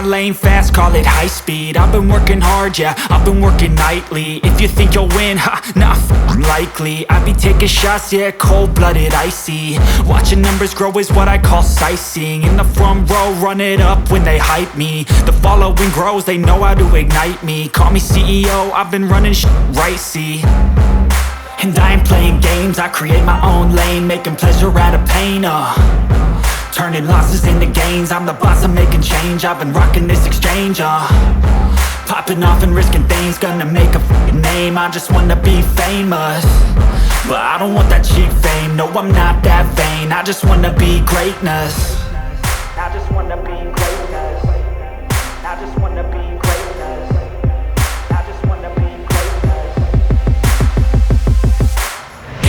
lane fast, call it high speed. I've been working hard, yeah, I've been working nightly. If you think you'll win, ha, not likely. I be taking shots, yeah, cold-blooded, icy. Watching numbers grow is what I call sightseeing. In the front row, run it up when they hype me. The following grows, they know how to ignite me. Call me CEO, I've been running right, see. And I ain't playing games, I create my own lane, making pleasure out of pain, turning losses into gains. I'm the boss, I'm making change. I've been rocking this exchange, popping off and risking things. Gonna make a f***ing name. I just wanna be famous, but I don't want that cheap fame. No, I'm not that vain. I just wanna be greatness. I just wanna be greatness. I just wanna be greatness. I just wanna be greatness.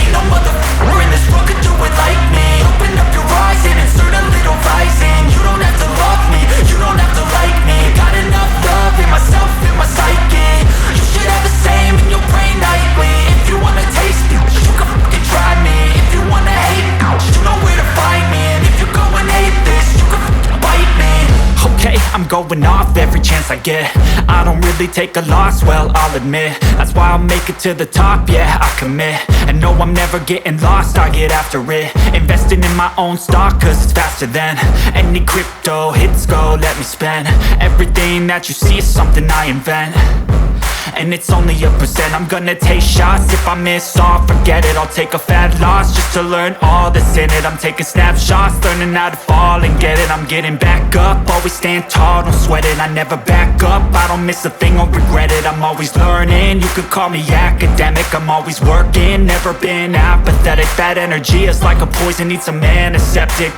Ain't no motherfucker in this world could do it like me. Open up your eyes and insert a little rising. You don't have to love me, you don't have to like me. Got enough love in myself, in my psyche. You should have the same in your brain nightly. If you wanna taste me, you can fucking try me. If you wanna hate me, you know where to find me. And if you go and hate this, you can fucking bite me. Okay, I'm going off every chance I get. I don't really take a loss, well, I'll admit. That's why I'll make it to the top, yeah, I commit. And no, I'm never getting lost, I get after it. Investing in my own stock, cause it's faster than any crypto hits go, let me spend. Everything that you see is something I invent, and it's only a percent. I'm gonna take shots, if I miss all, forget it. I'll take a fat loss just to learn all that's in it. I'm taking snapshots, learning how to fall and get it. I'm getting back up, always stand tall, don't sweat it. I never back up, I don't miss a thing or regret it. I'm always learning, you could call me academic. I'm always working, never been apathetic. That energy is like a poison, needs some antiseptic.